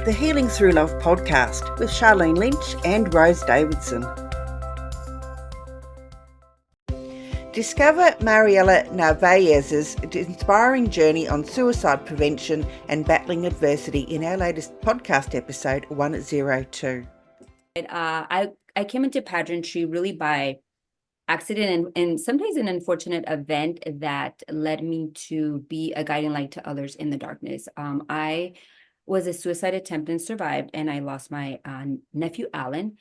the Healing Through Love podcast with Charlene Lynch and Rose Davidson. Discover Mariela Narvaez's inspiring journey on suicide prevention and battling adversity in our latest podcast episode 102. I came into pageantry really by accident and sometimes an unfortunate event that led me to be a guiding light to others in the darkness. I was a suicide attempt and survived, and I lost my nephew, Alan,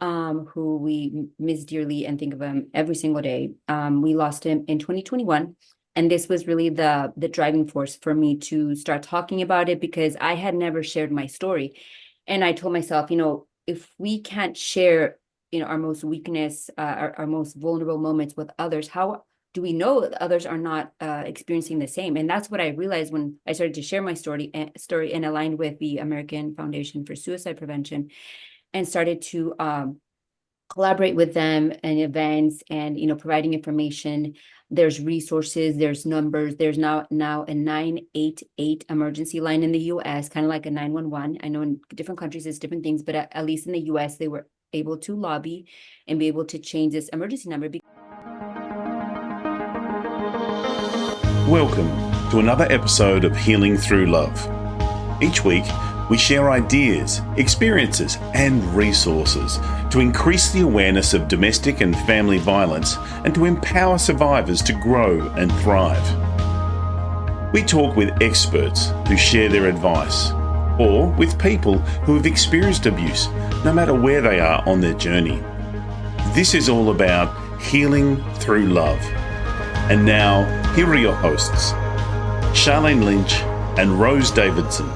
who we miss dearly and think of him every single day. We lost him in 2021. And this was really the driving force for me to start talking about it, because I had never shared my story. And I told myself, if we can't share, our most weakness, our most vulnerable moments with others, how do we know that others are not experiencing the same? And that's what I realized when I started to share my story and aligned with the American Foundation for Suicide Prevention, and started to collaborate with them in events and, providing information. There's resources, there's numbers. There's now a 988 emergency line in the US, kind of like a 911. I know in different countries it's different things, but at least in the US, they were able to lobby and be able to change this emergency number. Welcome to another episode of Healing Through Love. Each week, we share ideas, experiences, and resources to increase the awareness of domestic and family violence and to empower survivors to grow and thrive. We talk with experts who share their advice, or with people who have experienced abuse, no matter where they are on their journey. This is all about healing through love. And now, here are your hosts, Charlene Lynch and Rose Davidson.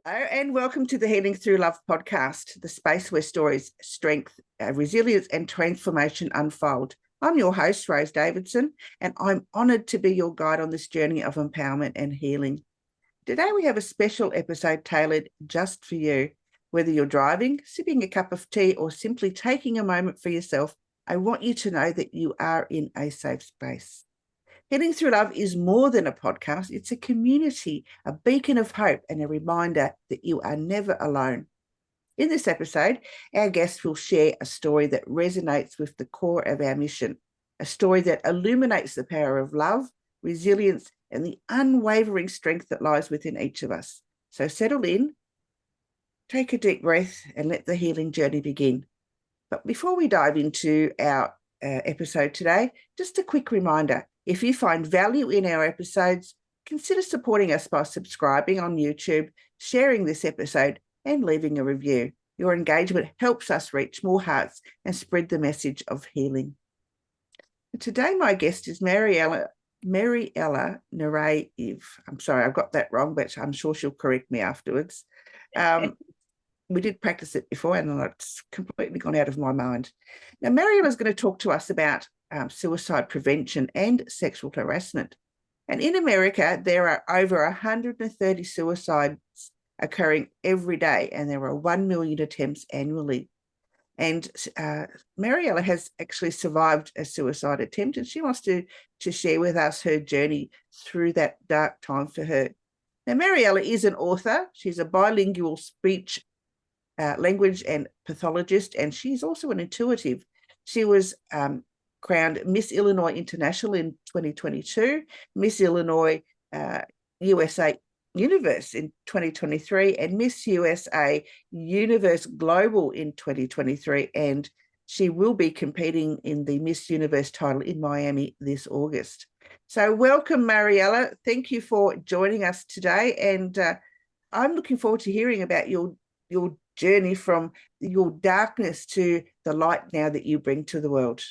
Hello and welcome to the Healing Through Love podcast, the space where stories, strength, resilience and transformation unfold. I'm your host, Rose Davidson, and I'm honoured to be your guide on this journey of empowerment and healing. Today we have a special episode tailored just for you. Whether you're driving, sipping a cup of tea, or simply taking a moment for yourself, I want you to know that you are in a safe space. Healing Through Love is more than a podcast. It's a community, a beacon of hope, and a reminder that you are never alone. In this episode, our guests will share a story that resonates with the core of our mission, a story that illuminates the power of love, resilience, and the unwavering strength that lies within each of us. So settle in, take a deep breath, and let the healing journey begin. But before we dive into our episode today, just a quick reminder. If you find value in our episodes, consider supporting us by subscribing on YouTube, sharing this episode, and leaving a review. Your engagement helps us reach more hearts and spread the message of healing. Today, my guest is Mariela Narvaez. I'm sorry, I've got that wrong, but I'm sure she'll correct me afterwards. We did practice it before, and it's completely gone out of my mind. Now, Mariela is going to talk to us about suicide prevention and sexual harassment. And in America, there are over 130 suicides occurring every day, and there are 1 million attempts annually. And Mariela has actually survived a suicide attempt, and she wants to share with us her journey through that dark time for her. Now, Mariela is an author. She's a bilingual speech, language and pathologist, and she's also an intuitive. She was crowned Miss Illinois International in 2022, Miss Illinois USA Universe in 2023, and Miss USA Universe Global in 2023, and she will be competing in the Miss Universe title in Miami this August. So welcome, Mariela. Thank you for joining us today, and I'm looking forward to hearing about your journey from your darkness to the light now that you bring to the world.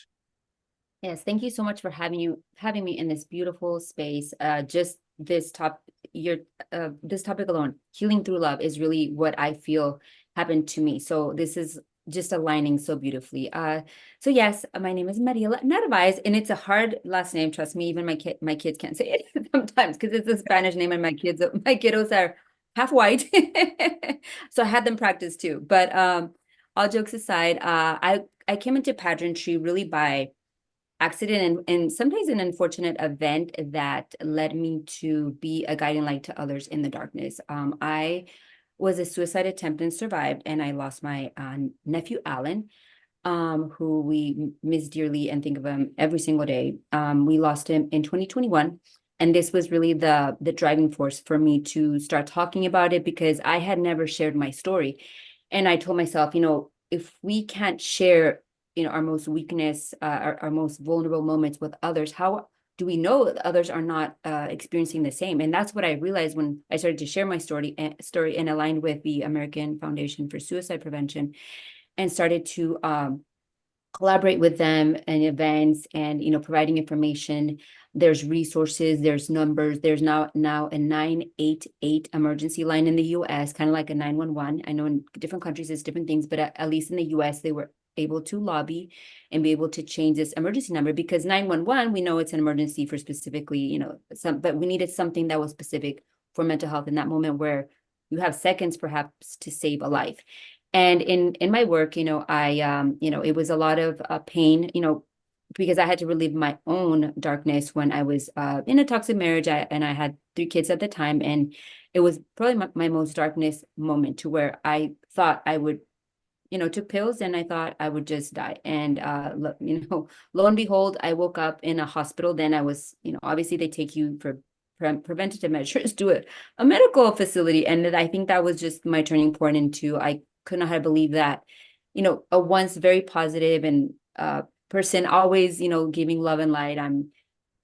Yes, thank you so much for having me in this beautiful space. Just this this topic alone, healing through love, is really what I feel happened to me. So this is just aligning so beautifully. So yes, my name is Mariela Narvaez, and it's a hard last name. Trust me, even my kids can't say it sometimes because it's a Spanish name, and my kiddos are half white, so I had them practice too. But all jokes aside, I came into pageantry really by accident and sometimes an unfortunate event that led me to be a guiding light to others in the darkness. I was a suicide attempt and survived, and I lost my nephew, Alan, who we miss dearly and think of him every single day. We lost him in 2021. And this was really the driving force for me to start talking about it, because I had never shared my story. And I told myself, if we can't share, our most weakness, our most vulnerable moments with others, how do we know that others are not experiencing the same? And that's what I realized when I started to share my story and aligned with the American Foundation for Suicide Prevention, and started to collaborate with them in events and, providing information. There's resources, there's numbers. There's now a 988 emergency line in the US, kind of like a 911. I know in different countries it's different things, but at least in the US, they were able to lobby and be able to change this emergency number, because 911, we know it's an emergency for specifically, but we needed something that was specific for mental health in that moment where you have seconds perhaps to save a life. And in my work, it was a lot of pain, because I had to relieve my own darkness when I was in a toxic marriage, and I had 3 kids at the time. And it was probably my most darkness moment, to where I thought I would, took pills and I thought I would just die. And, lo and behold, I woke up in a hospital. Then I was, obviously they take you for preventative measures to a medical facility. And I think that was just my turning point into, I could not have believed that, a once very positive and person, always, giving love and light,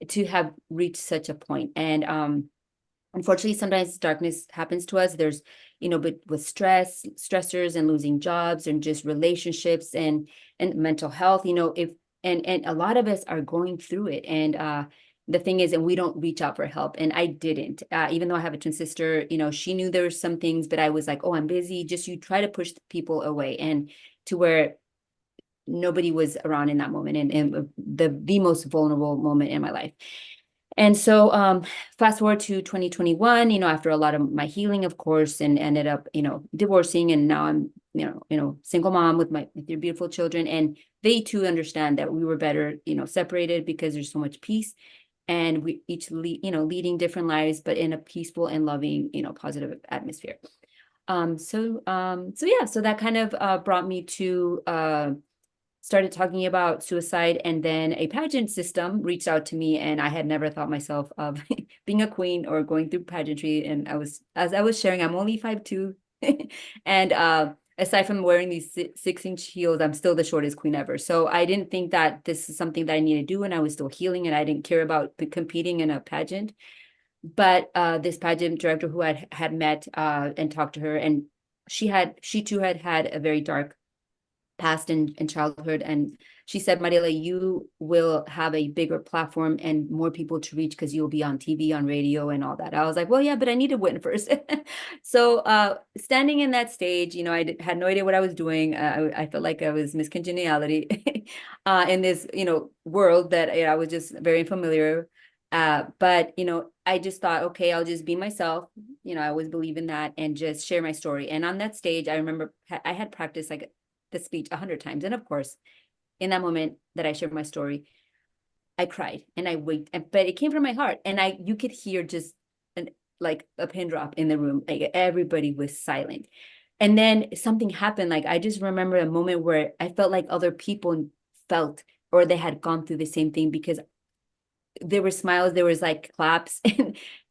to have reached such a point. And unfortunately, sometimes darkness happens to us. There's, but with stressors and losing jobs and just relationships and mental health, and a lot of us are going through it. And the thing is, and we don't reach out for help. And I didn't, even though I have a twin sister, she knew there were some things, but I was like, oh, I'm busy. Just, you try to push people away, and to where nobody was around in that moment, and the most vulnerable moment in my life. And so fast forward to 2021, after a lot of my healing, of course, and ended up, divorcing. And now I'm, single mom with my 3 beautiful children. And they too understand that we were better, separated, because there's so much peace. And we each leading different lives, but in a peaceful and loving, positive atmosphere. So that kind of brought me to started talking about suicide. And then a pageant system reached out to me, and I had never thought myself of being a queen or going through pageantry. And as I was sharing, I'm only 5'2", and aside from wearing these 6-inch heels, I'm still the shortest queen ever. So I didn't think that this is something that I needed to do, and I was still healing, and I didn't care about competing in a pageant. But this pageant director who I had met and talked to her, and she too had a very dark past in childhood. And she said, Mariela, you will have a bigger platform and more people to reach, because you'll be on TV, on radio, and all that. I was like, well, yeah, but I need to win first. So standing in that stage, I had no idea what I was doing. I felt like I was Miss Congeniality in this, world that I was just very familiar. But I just thought, okay, I'll just be myself. I always believe in that, and just share my story. And on that stage, I remember I had practiced like the speech 100 times. And of course, in that moment that I shared my story, I cried and I wept, but it came from my heart. And you could hear just like a pin drop in the room. Like everybody was silent. And then something happened. Like, I just remember a moment where I felt like other people felt, or they had gone through the same thing, because there were smiles, there was like claps,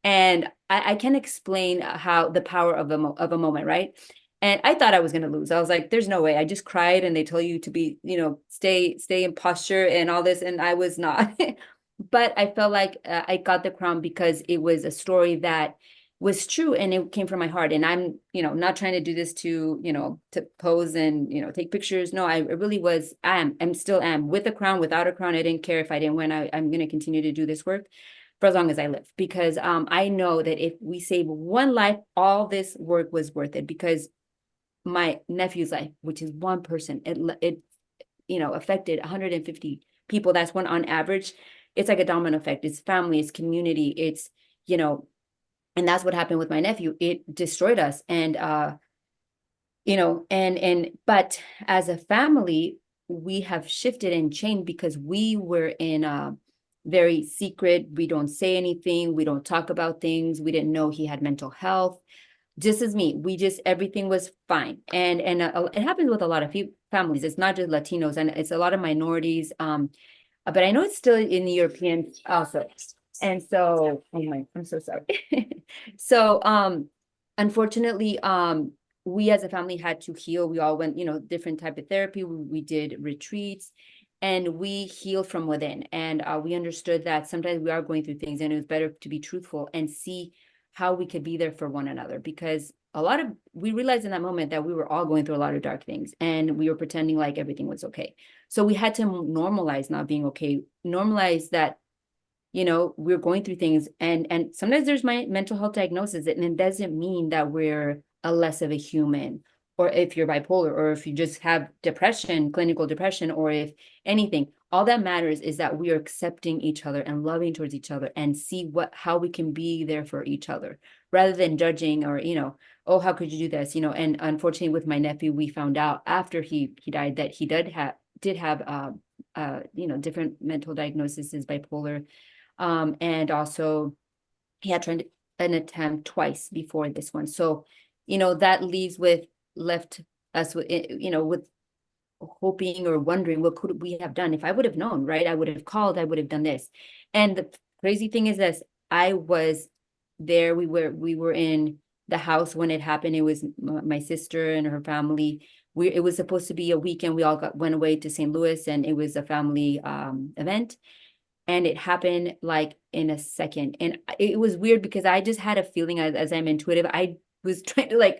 and I can't explain how the power of a moment, right? And I thought I was going to lose. I was like, there's no way. I just cried, and they told you to be, stay in posture and all this. And I was not, but I felt like I got the crown because it was a story that was true, and it came from my heart. And I'm, not trying to do this to, to pose and, take pictures. No, I really was, I'm still am, with a crown, without a crown. I didn't care if I didn't win. I'm going to continue to do this work for as long as I live, because I know that if we save one life, all this work was worth it. Because my nephew's life, which is one person, it affected 150 people. That's one on average. It's like a domino effect. It's family, it's community, it's, and that's what happened with my nephew. It destroyed us. And, but as a family, we have shifted and changed because we were in a very secret. We don't say anything. We don't talk about things. We didn't know he had mental health. Just as me, everything was fine. And it happens with a lot of families. It's not just Latinos, and it's a lot of minorities. But I know it's still in the European also. And so, I'm so sorry. So, unfortunately, we as a family had to heal. We all went, different type of therapy. We did retreats, and we healed from within. And we understood that sometimes we are going through things, and it was better to be truthful and see how we could be there for one another, because we realized in that moment that we were all going through a lot of dark things, and we were pretending like everything was okay. So we had to normalize not being okay, normalize that, we're going through things, and sometimes there's my mental health diagnosis, and it doesn't mean that we're a less of a human, or if you're bipolar, or if you just have depression, clinical depression, or if anything. All that matters is that we are accepting each other and loving towards each other, and see how we can be there for each other, rather than judging or, oh, how could you do this? And unfortunately with my nephew, we found out after he died that he did have different mental diagnoses, bipolar. And also he had tried an attempt twice before this one. So, that left us with, with hoping or wondering, what could we have done? If I would have known, right? I would have called, I would have done this. And the crazy thing is this, I was there. We were in the house when it happened. It was my sister and her family. It was supposed to be a weekend. We all went away to St. Louis, and it was a family event. And it happened like in a second. And it was weird because I just had a feeling, as I'm intuitive, I was trying to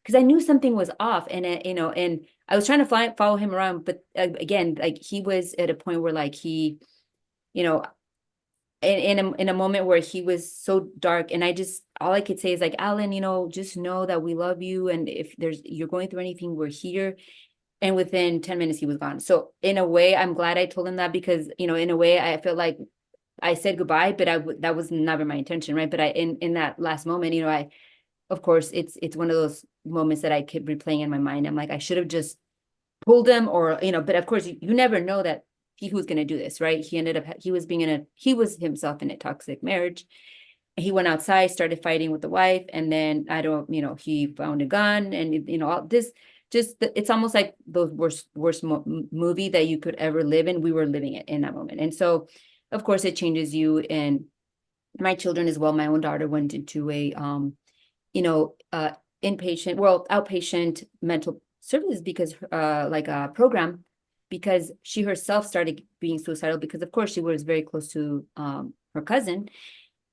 because I knew something was off, and and I was trying to follow him around. But again, he was at a point where he, in a moment where he was so dark, and all I could say is Alan, just know that we love you. And if you're going through anything, we're here. And within 10 minutes, he was gone. So in a way, I'm glad I told him that, because, in a way, I felt like I said goodbye, but that was never my intention, right? But in that last moment, of course, it's one of those moments that I keep replaying in my mind. I'm like, I should have just pulled him, or, but of course, you never know that he was going to do this, right? He was himself in a toxic marriage. He went outside, started fighting with the wife, and then he found a gun, and, all this. It's almost like those worst movie that you could ever live in. We were living it in that moment. And so, of course, it changes you. And my children as well, my own daughter went into a, outpatient mental services, because a program, because she herself started being suicidal, because of course she was very close to her cousin.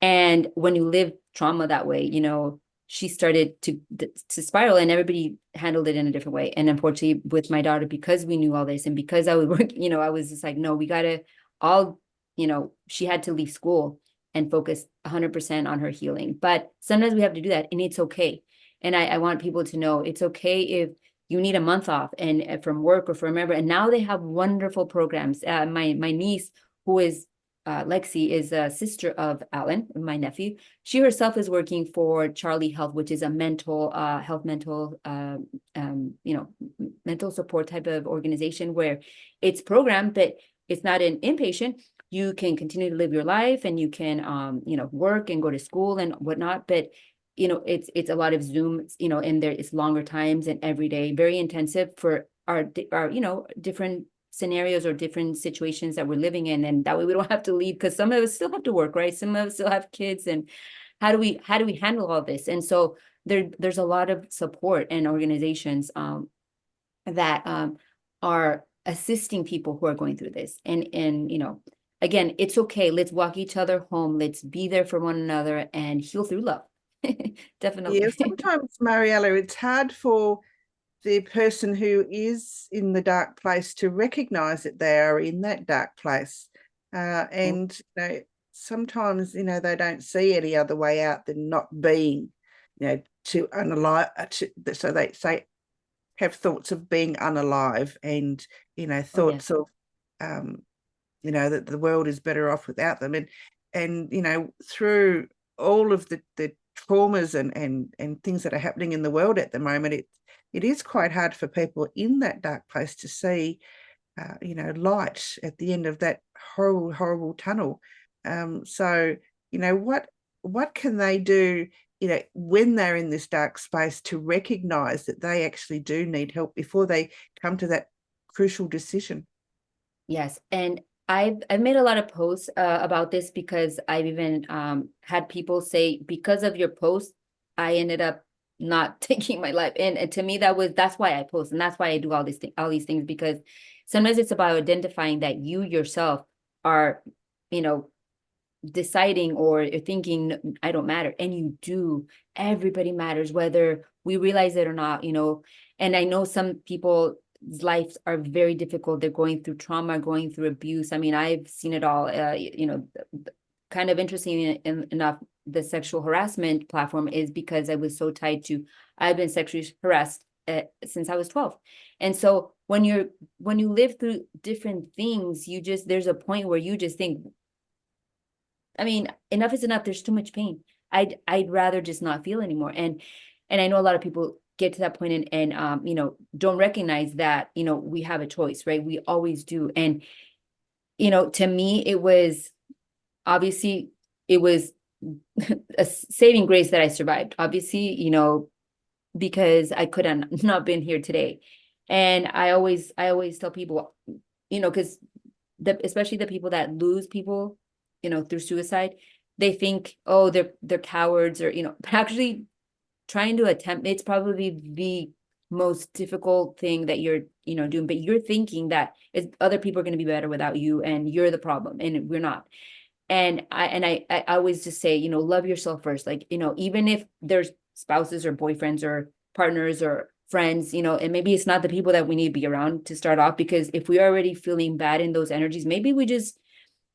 And when you live trauma that way, she started to spiral, and everybody handled it in a different way. And unfortunately with my daughter, because we knew all this, and because I was working, I was just like, no, we gotta she had to leave school and focus 100% on her healing. But sometimes we have to do that, and it's okay. And I want people to know it's okay if you need a month off and from work or from wherever. And now they have wonderful programs. My niece, who is Lexi, is a sister of Alan, my nephew. She herself is working for Charlie Health, which is a mental health, mental support type of organization, where it's programmed, but it's not an inpatient. You can continue to live your life, and you can work and go to school and whatnot. But it's a lot of Zoom, and there is longer times, and every day very intensive for our different scenarios or different situations that we're living in. And that way we don't have to leave, because some of us still have to work, right? Some of us still have kids, and how do we handle all this? And so there's a lot of support and organizations that are assisting people who are going through this. And again, it's okay. Let's walk each other home. Let's be there for one another and heal through love. Definitely. Yeah, sometimes, Mariela, it's hard for the person who is in the dark place to recognize that they are in that dark place. And sometimes, they don't see any other way out than not being, to unalive, so they say, have thoughts of being unalive, and, thoughts of, that the world is better off without them. And through all of the traumas and things that are happening in the world at the moment, it is quite hard for people in that dark place to see light at the end of that horrible, horrible tunnel. So, what can they do, when they're in this dark space to recognize that they actually do need help before they come to that crucial decision? Yes, and I've made a lot of posts about this, because I've even had people say, because of your post, I ended up not taking my life. And to me, that's why I post, and that's why I do all these things, because sometimes it's about identifying that you yourself are, deciding or thinking, I don't matter, and you do. Everybody matters, whether we realize it or not. And I know some people's lives are very difficult. They're going through trauma, going through abuse. I mean, I've seen it all. Kind of interesting enough, the sexual harassment platform is because I was so tied to, I've been sexually harassed since I was 12. And so when you live through different things, there's a point where you just think, I mean, enough is enough. There's too much pain. I'd rather just not feel anymore. And I know a lot of people get to that point and don't recognize that, we have a choice, right? We always do. And, to me, it was obviously, it was a saving grace that I survived, obviously, because I could have not been here today. And I always tell people, because especially the people that lose people, through suicide, they think, oh, they're cowards, or, but actually trying to attempt, it's probably the most difficult thing that you're, doing, but you're thinking that other people are going to be better without you, and you're the problem, and we're not. And I always just say, love yourself first. Like, even if there's spouses or boyfriends or partners or friends, and maybe it's not the people that we need to be around to start off, because if we're already feeling bad in those energies, maybe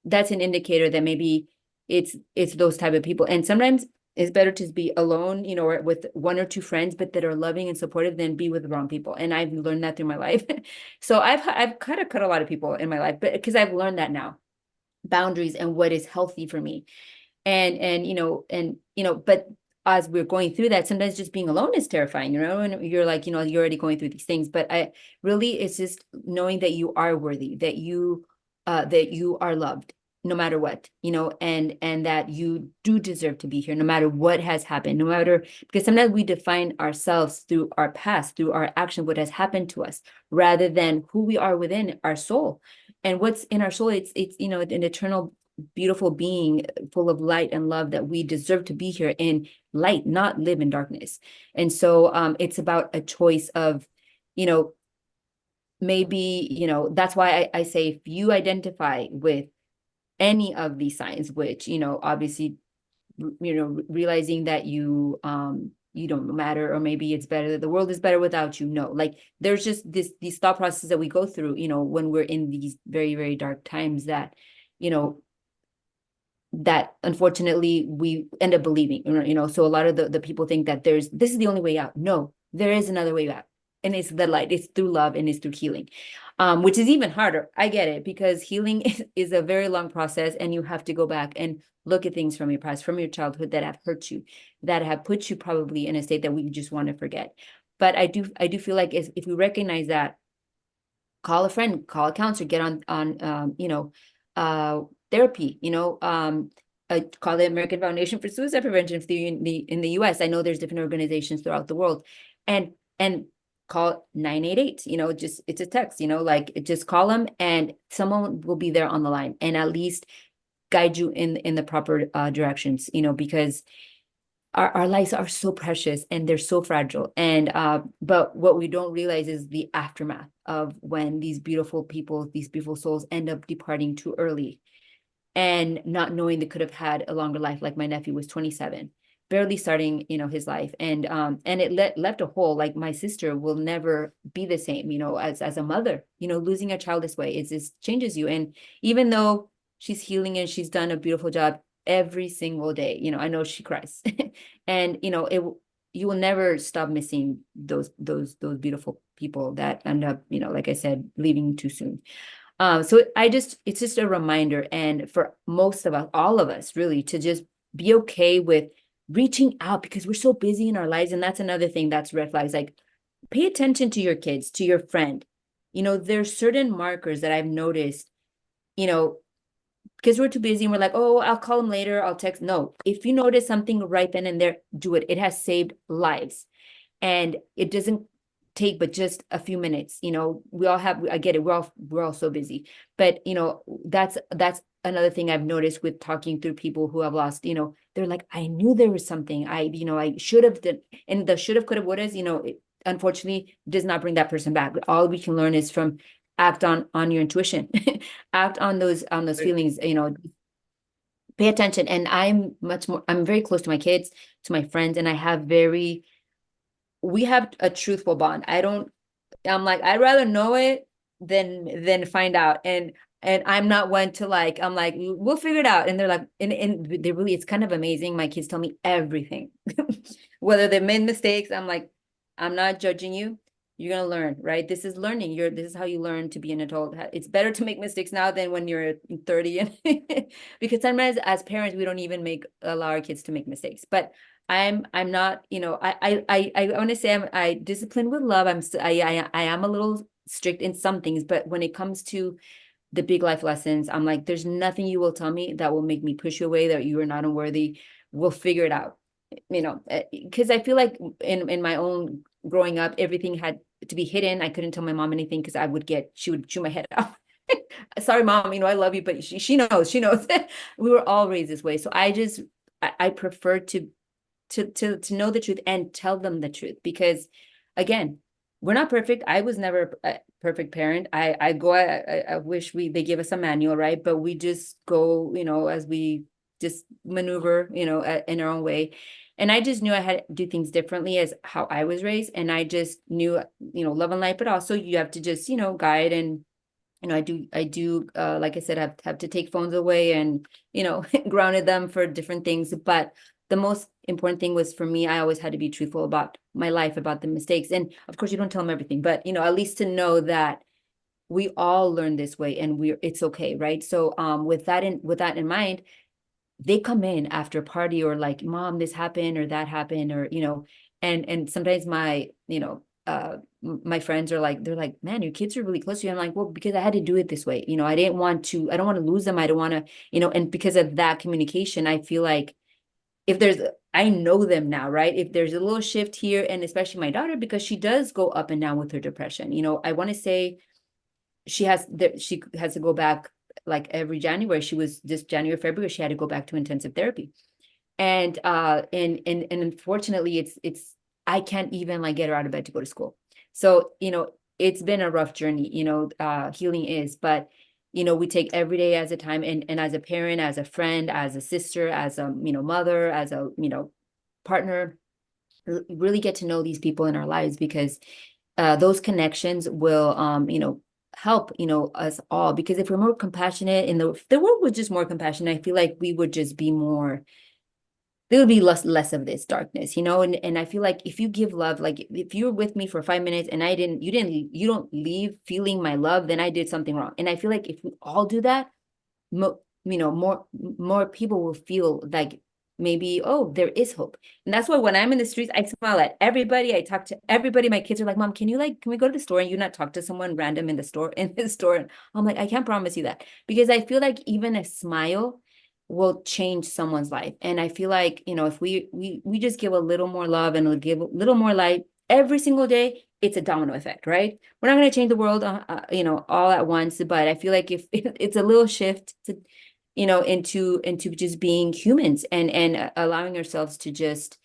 that's an indicator that maybe it's those type of people. And sometimes it's better to be alone, or with one or two friends, but that are loving and supportive, than be with the wrong people. And I've learned that through my life. So I've kind of cut a lot of people in my life, but because I've learned that now, boundaries and what is healthy for me. But as we're going through that, sometimes just being alone is terrifying, and you're like, you're already going through these things. But it's just knowing that you are worthy, that you are loved, no matter what, and that you do deserve to be here, no matter what has happened, because sometimes we define ourselves through our past, through our action, what has happened to us, rather than who we are within our soul. And what's in our soul, it's an eternal, beautiful being full of light and love, that we deserve to be here in light, not live in darkness. And so it's about a choice of, maybe, that's why I say, if you identify with any of these signs, which, obviously, realizing that you don't matter, or maybe it's better, that the world is better without you. No, like, there's just these thought processes that we go through, when we're in these very, very dark times, that, that unfortunately we end up believing, so a lot of the people think that this is the only way out. No, there is another way out. And it's the light. It's through love, and it's through healing, which is even harder. I get it, because healing is a very long process, and you have to go back and look at things from your past, from your childhood, that have hurt you, that have put you probably in a state that we just want to forget. But I do feel like if we recognize that, call a friend, call a counselor, get on therapy, call the American Foundation for Suicide Prevention in the US. I know there's different organizations throughout the world, and call 988, it's a text, just call them, and someone will be there on the line, and at least guide you in the proper directions, because our lives are so precious, and they're so fragile. And but what we don't realize is the aftermath of when these beautiful people, these beautiful souls, end up departing too early, and not knowing they could have had a longer life. Like, my nephew was 27, barely starting, his life. And it left a hole. Like, my sister will never be the same, as a mother, losing a child this way, it changes you. And even though she's healing and she's done a beautiful job every single day, I know she cries, and, you will never stop missing those beautiful people that end up, like I said, leaving too soon. So it's just a reminder, and for most of us, all of us, really, to just be okay with reaching out, because we're so busy in our lives. And that's another thing that's red flags. Like, pay attention to your kids, to your friend, there's certain markers that I've noticed, because we're too busy and we're like, oh, I'll call him later, I'll text. No, if you notice something right then and there, do it. It has saved lives. And it doesn't take but just a few minutes. We all have, I get it, we're all so busy. But that's another thing I've noticed with talking through people who have lost, they're like, I knew there was something. I should have done, and the should have, could have, would have, it unfortunately does not bring that person back. All we can learn is from act on your intuition, act on those feelings, pay attention. And I'm very close to my kids, to my friends, and we have a truthful bond. I'm like, I'd rather know it than find out. And I'm not one to like, I'm like, we'll figure it out. And they're like, and they really, it's kind of amazing. My kids tell me everything, whether they made mistakes. I'm like, I'm not judging you. You're going to learn, right? This is learning. This is how you learn to be an adult. It's better to make mistakes now than when you're 30. Because sometimes as parents, we don't even allow our kids to make mistakes. But I'm not, I want to say I discipline with love. I am a little strict in some things, but when it comes to the big life lessons, I'm like, there's nothing you will tell me that will make me push you away, that you are not unworthy. We'll figure it out, because I feel like in my own growing up, everything had to be hidden. I couldn't tell my mom anything because she would chew my head off. Sorry, Mom, I love you, but she knows. We were all raised this way. So I prefer to know the truth and tell them the truth, because again, we're not perfect. I was never a perfect parent. I wish they give us a manual, right? But we just go, as we just maneuver, in our own way. And I just knew I had to do things differently as how I was raised. And I just knew, love and light, but also you have to just, guide. And, I do, like I said, have to take phones away and, grounded them for different things. But the most important thing was, for me, I always had to be truthful about my life, about the mistakes. And of course, you don't tell them everything, but, at least to know that we all learn this way and it's okay. Right. So with that in mind, they come in after a party or like, Mom, this happened or that happened, or, and sometimes my friends are like, they're like, man, your kids are really close to you. I'm like, well, because I had to do it this way. I don't want to lose them. I don't want to, and because of that communication, I feel like I know them now, right? If there's a little shift here, and especially my daughter, because she does go up and down with her depression. I want to say she has to go back like every January. She was this January, February, she had to go back to intensive therapy. And unfortunately it's I can't even like get her out of bed to go to school. So, it's been a rough journey, healing is, but we take every day as a time, and as a parent, as a friend, as a sister, as a, mother, as a, partner, really get to know these people in our lives, because those connections will, help, us all. Because if we're more compassionate, and the world was just more compassionate, I feel like we would just be more, there would be less of this darkness, and I feel like if you give love, like if you're with me for 5 minutes and you don't leave feeling my love, then I did something wrong. And I feel like if we all do that, more people will feel like maybe, oh, there is hope. And that's why when I'm in the streets, I smile at everybody. I talk to everybody. My kids are like, Mom, can we go to the store and you not talk to someone random in the store? And I'm like, I can't promise you that, because I feel like even a smile will change someone's life. And I feel like, if we just give a little more love and give a little more light every single day, it's a domino effect, right? We're not going to change the world, all at once, but I feel like if it's a little shift to, into just being humans and allowing ourselves to just,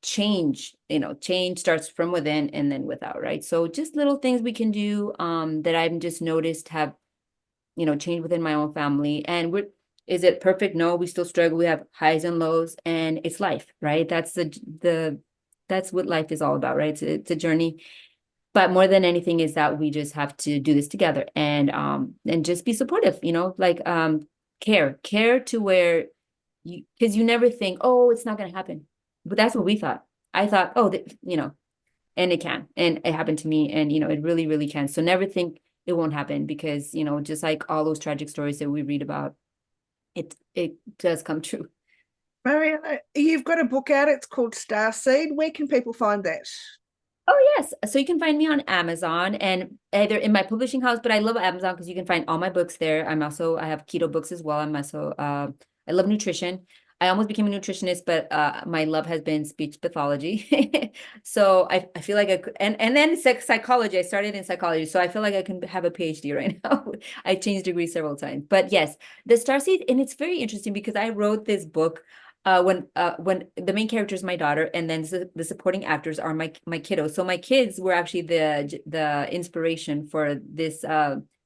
change. Change starts from within and then without, right? So just little things we can do that I've just noticed have, changed within my own family. And is it perfect? No, we still struggle. We have highs and lows, and it's life, right? That's that's what life is all about, right? It's a journey. But more than anything is that we just have to do this together and just be supportive, care to where because you never think, oh, it's not going to happen. But that's what we thought. I thought, oh, and it can, and it happened to me, and, it really, really can. So never think it won't happen, because, just like all those tragic stories that we read about, it does come true. Mariela, you've got a book out. It's called Starseed. Where can people find that? Oh, yes. So you can find me on Amazon and either in my publishing house, but I love Amazon because you can find all my books there. I have keto books as well. I love nutrition. I almost became a nutritionist, but my love has been speech pathology. So I feel like and then psychology. I started in psychology. So I feel like I can have a PhD right now. I changed degrees several times. But yes, the Starseed, and it's very interesting because I wrote this book when the main character is my daughter, and then the supporting actors are my kiddos. So my kids were actually the inspiration for this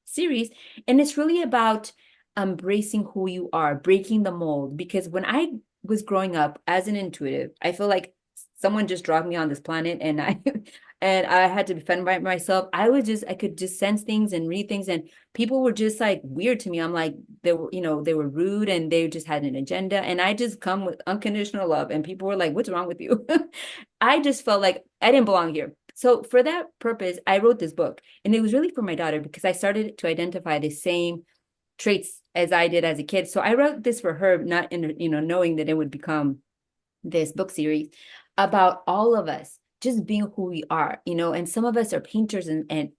series, and it's really about embracing who you are, breaking the mold. Because when I was growing up as an intuitive, I feel like someone just dropped me on this planet, and I and I had to defend myself. I could just sense things and read things, and people were just like weird to me. I'm like, they were rude and they just had an agenda. And I just come with unconditional love. And people were like, what's wrong with you? I just felt like I didn't belong here. So for that purpose, I wrote this book. And it was really for my daughter because I started to identify the same traits as I did as a kid. So I wrote this for her, not knowing that it would become this book series about all of us just being who we are, and some of us are painters and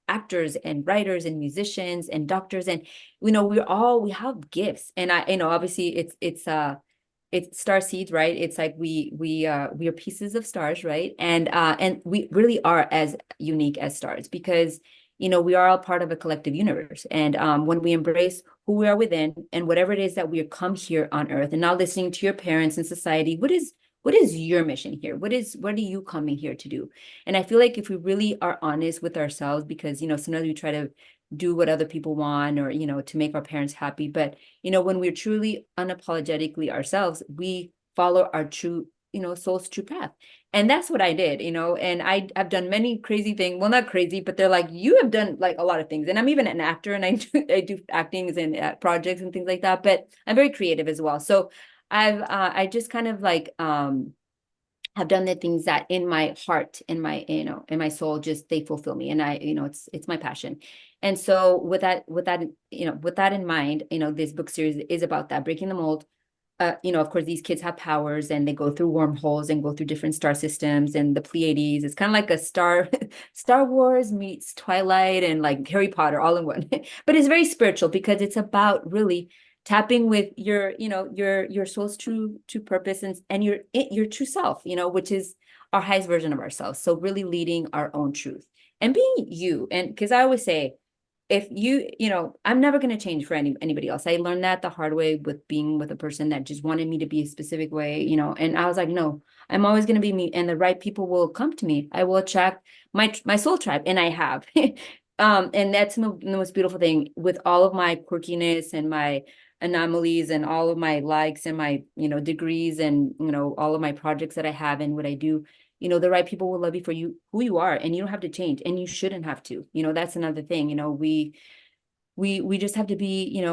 actors and writers and musicians and doctors, and we have gifts. And obviously it's star seeds, right? It's like we are pieces of stars, right? And we really are as unique as stars because we are all part of a collective universe. And when we embrace who we are within and whatever it is that we come here on earth, and not listening to your parents and society, what is your mission here? What are you coming here to do? And I feel like if we really are honest with ourselves, because sometimes we try to do what other people want, or to make our parents happy, but when we're truly unapologetically ourselves, we follow our true soul's true path. And that's what I did, and I've done many crazy things. Well, not crazy, but they're like, you have done like a lot of things. And I'm even an actor, and I do actings and projects and things like that, but I'm very creative as well. So I just kind of like have done the things that in my heart, in my soul, just they fulfill me. And it's my passion. And so with that in mind, this book series is about that, breaking the mold. Of course, these kids have powers and they go through wormholes and go through different star systems and the Pleiades. It's kind of like a Star Wars meets Twilight and like Harry Potter all in one. But it's very spiritual because it's about really tapping with your soul's true purpose and your true self, which is our highest version of ourselves. So really leading our own truth and being you. And because I always say, if I'm never going to change for anybody else. I learned that the hard way with being with a person that just wanted me to be a specific way, and I was like, no, I'm always going to be me, and the right people will come to me. I will attract my soul tribe, and I have. And that's the most beautiful thing with all of my quirkiness and my anomalies and all of my likes and my, degrees and, all of my projects that I have and what I do. The right people will love you for who you are, and you don't have to change, and you shouldn't have to. That's another thing. We just have to be,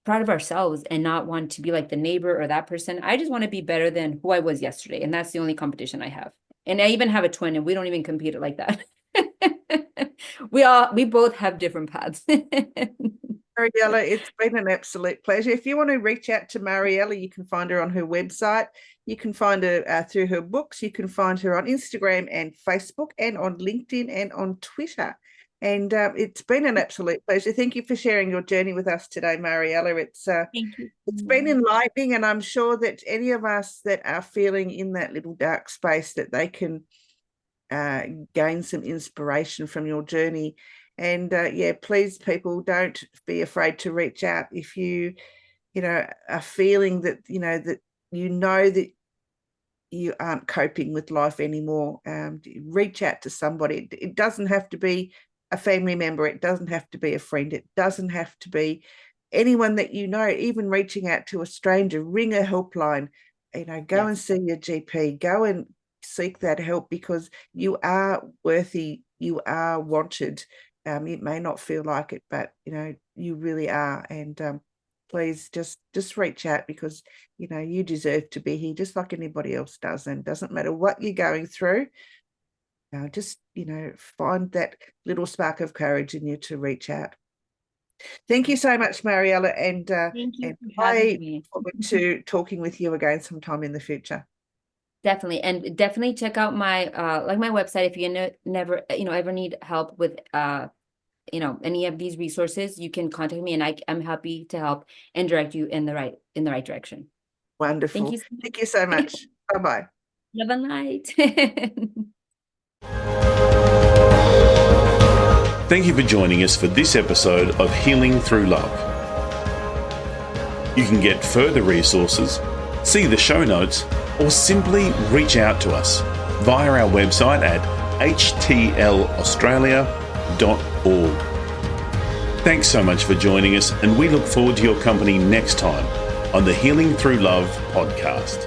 proud of ourselves and not want to be like the neighbor or that person. I just want to be better than who I was yesterday, and that's the only competition I have. And I even have a twin, and we don't even compete it like that. We both have different paths. Mariela, it's been an absolute pleasure. If you want to reach out to Mariela, you can find her on her website. You can find her through her books. You can find her on Instagram and Facebook and on LinkedIn and on Twitter. And it's been an absolute pleasure. Thank you for sharing your journey with us today, Mariela. Thank you. It's been enlightening, and I'm sure that any of us that are feeling in that little dark space, that they can gain some inspiration from your journey. And please, people, don't be afraid to reach out if you are feeling that that you aren't coping with life anymore. Reach out to somebody. It doesn't have to be a family member. It doesn't have to be a friend. It doesn't have to be anyone that you know. Even reaching out to a stranger, ring a helpline. Go and see your GP. Go and seek that help, because you are worthy. You are wanted. It may not feel like it, but you really are. And please just reach out, because you deserve to be here just like anybody else does. And it doesn't matter what you're going through. Just find that little spark of courage in you to reach out. Thank you so much, Mariela, and Thank you and for having me. I look forward to talking with you again sometime in the future. Definitely. And definitely check out my my website if you never, ever need help with any of these resources. You can contact me and I'm happy to help and direct you in the right direction. Wonderful. Thank you so much. Bye-bye. Love and light. Thank you for joining us for this episode of Healing Through Love. You can get further resources, see the show notes, or simply reach out to us via our website at htlaustralia.org. Thanks so much for joining us, and we look forward to your company next time on the Healing Through Love podcast.